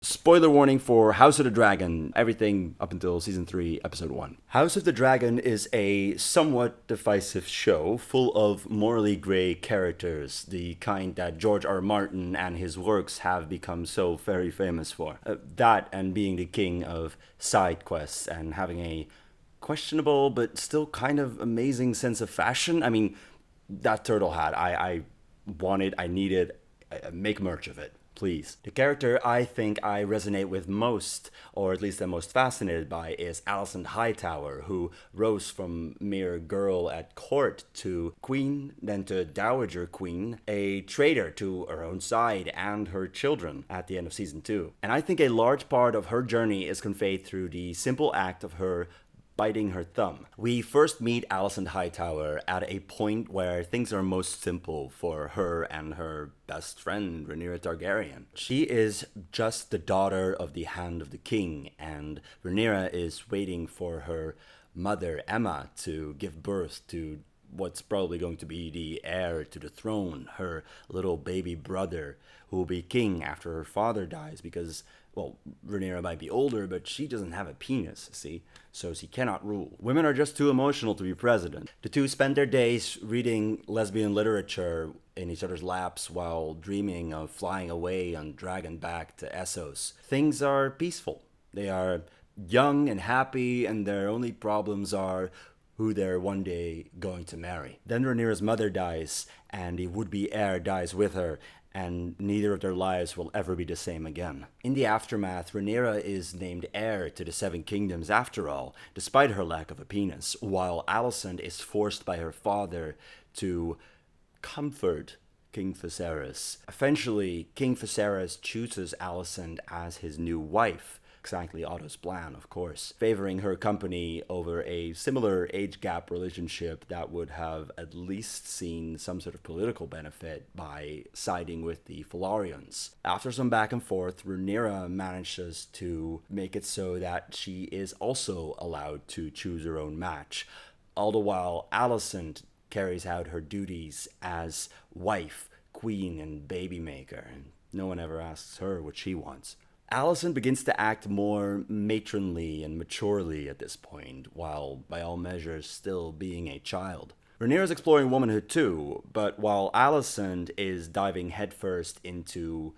Spoiler warning for House of the Dragon, everything up until Season 3, Episode 1. House of the Dragon is a somewhat divisive show full of morally grey characters, the kind that George R. R. Martin and his works have become so very famous for. That and being the king of side quests and having a questionable but still kind of amazing sense of fashion. I mean, that turtle hat, I wanted, I needed, make merch of it. Please. The character I think I resonate with most, or at least I'm most fascinated by, is Alicent Hightower, who rose from mere girl at court to queen, then to dowager queen, a traitor to her own side and her children at the end of season 2. And I think a large part of her journey is conveyed through the simple act of her biting her thumb. We first meet Alicent Hightower at a point where things are most simple for her and her best friend, Rhaenyra Targaryen. She is just the daughter of the Hand of the King, and Rhaenyra is waiting for her mother, Emma, to give birth to what's probably going to be the heir to the throne, her little baby brother, who will be king after her father dies because, well, Rhaenyra might be older, but she doesn't have a penis, see? So she cannot rule. Women are just too emotional to be president. The two spend their days reading lesbian literature in each other's laps while dreaming of flying away on dragon-back to Essos. Things are peaceful. They are young and happy, and their only problems are who they're one day going to marry. Then Rhaenyra's mother dies, and the would-be heir dies with her, and neither of their lives will ever be the same again. In the aftermath, Rhaenyra is named heir to the Seven Kingdoms after all, despite her lack of a penis, while Alicent is forced by her father to comfort King Viserys. Eventually, King Viserys chooses Alicent as his new wife, exactly Otto's plan, of course, favoring her company over a similar age gap relationship that would have at least seen some sort of political benefit by siding with the Falaurians. After some back and forth, Rhaenyra manages to make it so that she is also allowed to choose her own match, all the while Alicent carries out her duties as wife, queen, and baby maker, and no one ever asks her what she wants. Alicent begins to act more matronly and maturely at this point, while by all measures still being a child. Rhaenyra is exploring womanhood too, but while Alicent is diving headfirst into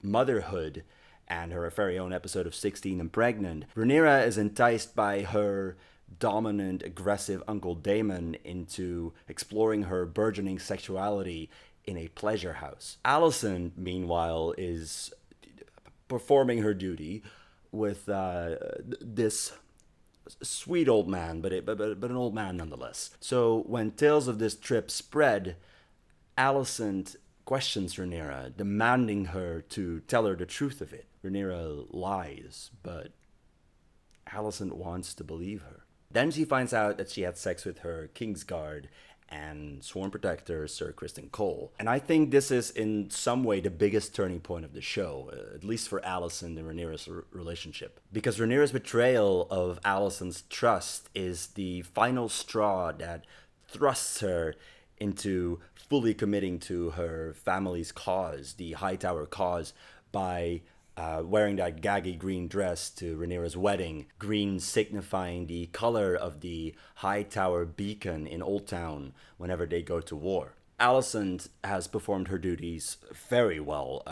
motherhood and her very own episode of 16 and Pregnant, Rhaenyra is enticed by her dominant, aggressive Uncle Daemon into exploring her burgeoning sexuality in a pleasure house. Alicent, meanwhile, is performing her duty with this sweet old man, but an old man nonetheless. So when tales of this trip spread, Alicent questions Rhaenyra, demanding her to tell her the truth of it. Rhaenyra lies, but Alicent wants to believe her. Then she finds out that she had sex with her Kingsguard and sworn protector, Sir Criston Cole. And I think this is in some way the biggest turning point of the show, at least for Alicent and Rhaenyra's relationship. Because Rhaenyra's betrayal of Alicent's trust is the final straw that thrusts her into fully committing to her family's cause, the Hightower cause, by wearing that gaggy green dress to Rhaenyra's wedding, green signifying the color of the Hightower beacon in Old Town whenever they go to war. Alicent has performed her duties very well,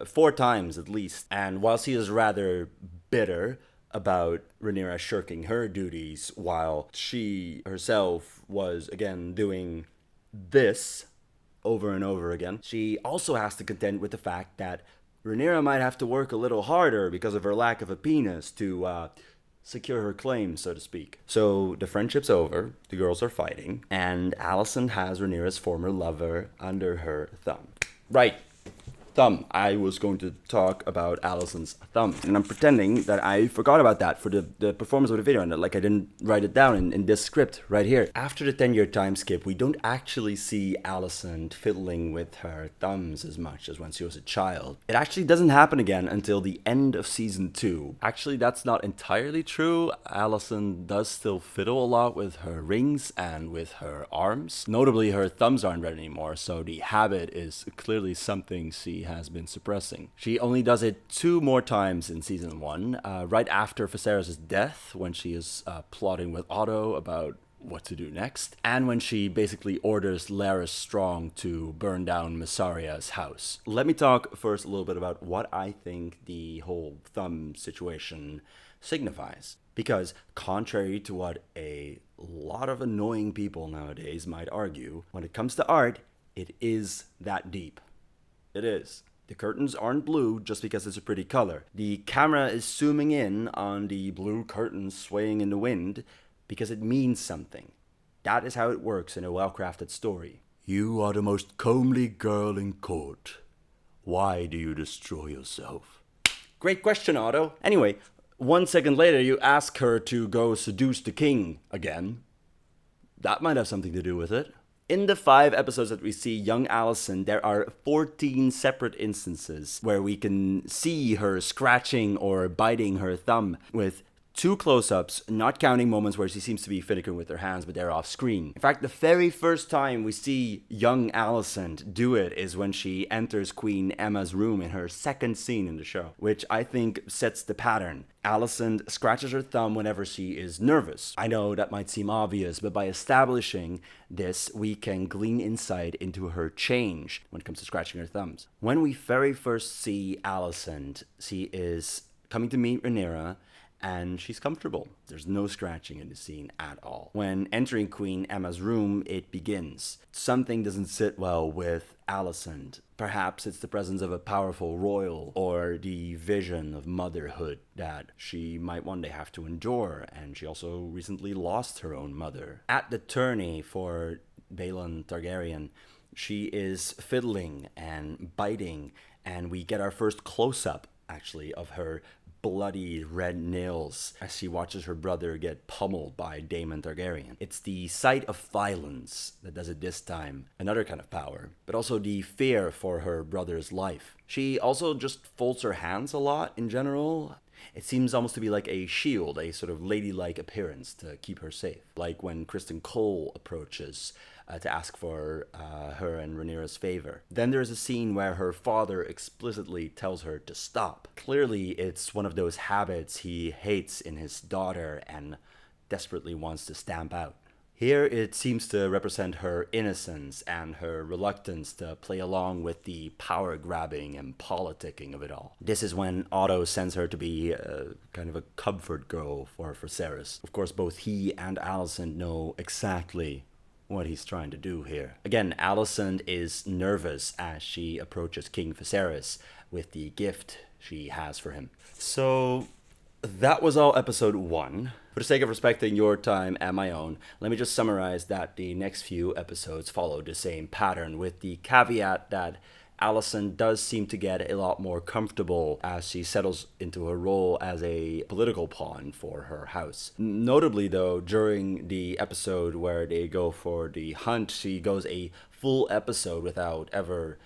4 times at least, and while she is rather bitter about Rhaenyra shirking her duties while she herself was, again, doing this over and over again, she also has to contend with the fact that Rhaenyra might have to work a little harder because of her lack of a penis to secure her claim, so to speak. So the friendship's over, the girls are fighting, and Alicent has Rhaenyra's former lover under her thumb. Right. Thumb. I was going to talk about Alicent's thumb. And I'm pretending that I forgot about that for the performance of the video, and like I didn't write it down in this script right here. After the 10-year time skip, we don't actually see Alicent fiddling with her thumbs as much as when she was a child. It actually doesn't happen again until the end of season 2. Actually, that's not entirely true. Alicent does still fiddle a lot with her rings and with her arms. Notably, her thumbs aren't red anymore, so the habit is clearly something she has been suppressing. She only does it 2 more times in season 1, right after Viserys' death, when she is plotting with Otto about what to do next, and when she basically orders Larys Strong to burn down Mysaria's house. Let me talk first a little bit about what I think the whole thumb situation signifies. Because contrary to what a lot of annoying people nowadays might argue, when it comes to art, it is that deep. It is. The curtains aren't blue just because it's a pretty color. The camera is zooming in on the blue curtains swaying in the wind because it means something. That is how it works in a well-crafted story. You are the most comely girl in court. Why do you destroy yourself? Great question, Otto. Anyway, 1 second later you ask her to go seduce the king again. That might have something to do with it. In the 5 episodes that we see young Alicent, there are 14 separate instances where we can see her scratching or biting her thumb, with 2 close-ups, not counting moments where she seems to be fiddling with her hands, but they're off screen. In fact, the very first time we see young Alicent do it is when she enters Queen Emma's room in her 2nd scene in the show, which I think sets the pattern. Alicent scratches her thumb whenever she is nervous. I know that might seem obvious, but by establishing this, we can glean insight into her change when it comes to scratching her thumbs. When we very first see Alicent, she is coming to meet Rhaenyra, and she's comfortable. There's no scratching in the scene at all. When entering Queen Emma's room, it begins. Something doesn't sit well with Alicent. Perhaps it's the presence of a powerful royal, or the vision of motherhood that she might one day have to endure, and she also recently lost her own mother. At the tourney for Balon Targaryen, she is fiddling and biting, and we get our first close-up, actually, of her bloody red nails as she watches her brother get pummeled by Daemon Targaryen. It's the sight of violence that does it this time, another kind of power, but also the fear for her brother's life. She also just folds her hands a lot in general. It seems almost to be like a shield, a sort of ladylike appearance to keep her safe. Like when Kristen Cole approaches to ask for her and Rhaenyra's favor. Then there's a scene where her father explicitly tells her to stop. Clearly, it's one of those habits he hates in his daughter and desperately wants to stamp out. Here it seems to represent her innocence and her reluctance to play along with the power-grabbing and politicking of it all. This is when Otto sends her to be kind of a comfort girl for Viserys. Of course, both he and Alicent know exactly what he's trying to do here. Again, Alicent is nervous as she approaches King Viserys with the gift she has for him. So that was all episode 1. For the sake of respecting your time and my own, let me just summarize that the next few episodes follow the same pattern, with the caveat that Alicent does seem to get a lot more comfortable as she settles into her role as a political pawn for her house. Notably, though, during the episode where they go for the hunt, she goes a full episode without ever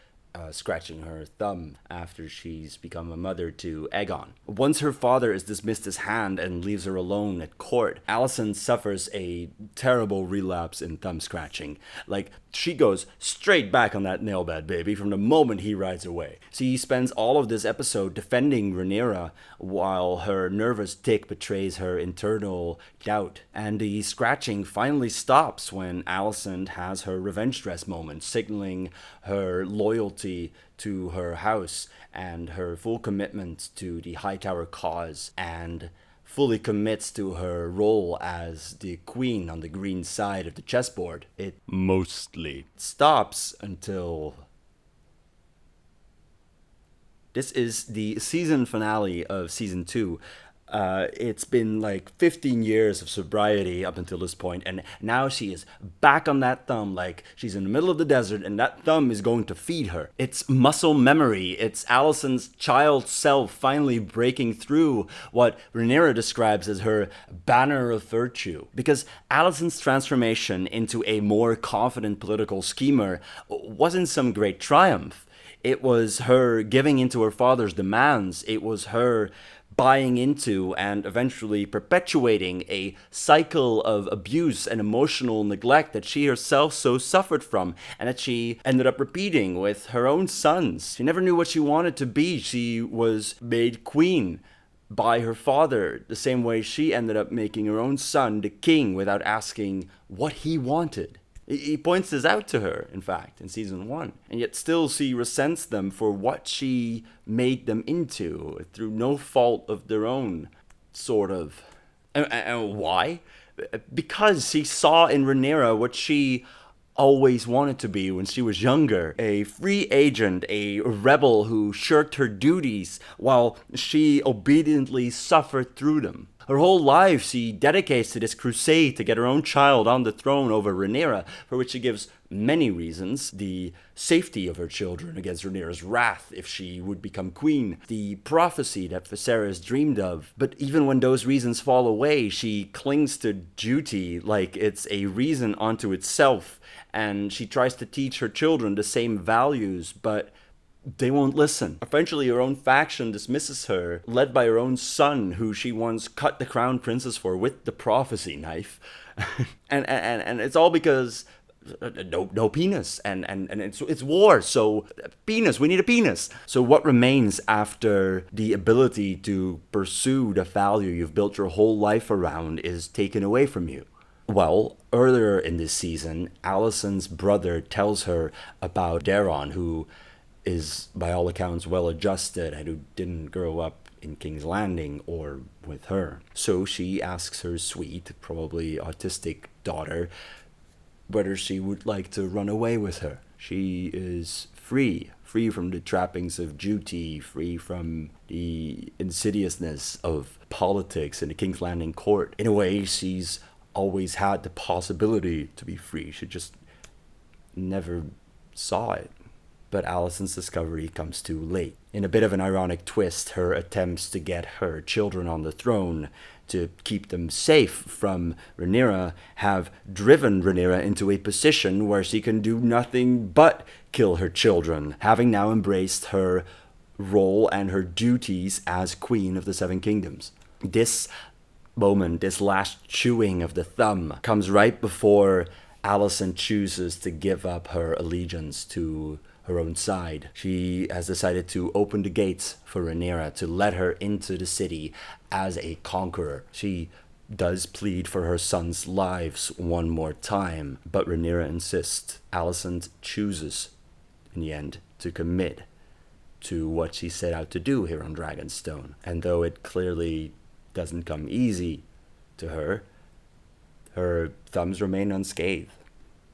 scratching her thumb after she's become a mother to Aegon. Once her father is dismissed his hand and leaves her alone at court, Alicent suffers a terrible relapse in thumb scratching. Like, she goes straight back on that nail bed, baby, from the moment he rides away. She spends all of this episode defending Rhaenyra while her nervous tic betrays her internal doubt. And the scratching finally stops when Alicent has her revenge dress moment, signaling her loyalty to her house and her full commitment to the Hightower cause, and fully commits to her role as the queen on the green side of the chessboard. It mostly stops until this is the season finale of season 2. It's been like 15 years of sobriety up until this point, and now she is back on that thumb like she's in the middle of the desert, and that thumb is going to feed her. It's muscle memory. It's Alicent's child self finally breaking through what Rhaenyra describes as her banner of virtue. Because Alicent's transformation into a more confident political schemer wasn't some great triumph. It was her giving into her father's demands. It was her buying into and eventually perpetuating a cycle of abuse and emotional neglect that she herself so suffered from, and that she ended up repeating with her own sons. She never knew what she wanted to be. She was made queen by her father, the same way she ended up making her own son the king without asking what he wanted. He points this out to her, in fact, in season 1. And yet still she resents them for what she made them into, through no fault of their own, sort of. And why? Because she saw in Rhaenyra what she always wanted to be when she was younger. A free agent, a rebel who shirked her duties while she obediently suffered through them. Her whole life she dedicates to this crusade to get her own child on the throne over Rhaenyra, for which she gives many reasons. The safety of her children against Rhaenyra's wrath if she would become queen. The prophecy that Viserys dreamed of. But even when those reasons fall away, she clings to duty like it's a reason unto itself. And she tries to teach her children the same values, but they won't listen. Eventually, her own faction dismisses her, led by her own son, who she once cut the crown princess for with the prophecy knife. and it's all because no penis, and it's war, so penis, we need a penis. So what remains after the ability to pursue the value you've built your whole life around is taken away from you? Well, earlier in this season, Alicent's brother tells her about Daeron, who is by all accounts well adjusted and who didn't grow up in King's Landing or with her. So she asks her sweet, probably autistic daughter whether she would like to run away with her. She is free from the trappings of duty, free from the insidiousness of politics in the King's Landing court. In a way, she's always had the possibility to be free. She just never saw it. But Alicent's discovery comes too late. In a bit of an ironic twist, her attempts to get her children on the throne, to keep them safe from Rhaenyra, have driven Rhaenyra into a position where she can do nothing but kill her children, having now embraced her role and her duties as Queen of the Seven Kingdoms. This moment, this last chewing of the thumb, comes right before Alicent chooses to give up her allegiance to her own side. She has decided to open the gates for Rhaenyra, to let her into the city as a conqueror. She does plead for her sons' lives one more time, but Rhaenyra insists. Alicent chooses, in the end, to commit to what she set out to do here on Dragonstone. And though it clearly doesn't come easy to her, her thumbs remain unscathed.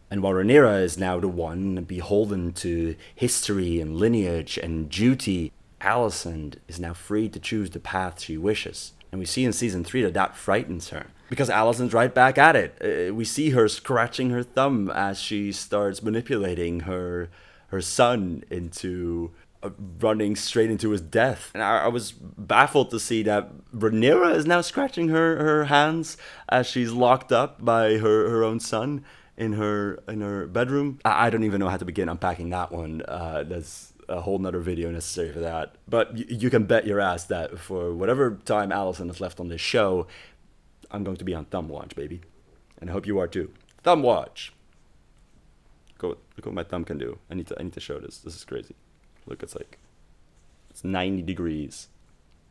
And while Rhaenyra is now the one beholden to history and lineage and duty, Alicent is now free to choose the path she wishes. And we see in season 3 that frightens her, because Alicent's right back at it. We see her scratching her thumb as she starts manipulating her son into running straight into his death. And I was baffled to see that Rhaenyra is now scratching her hands as she's locked up by her own son in her bedroom. I don't even know how to begin unpacking that one. There's a whole nother video necessary for that. But you can bet your ass that for whatever time Alicent is left on this show, I'm going to be on Thumb Watch, baby. And I hope you are too. Thumb Watch. Look what my thumb can do. I need to show this. This is crazy. Look, it's 90 degrees.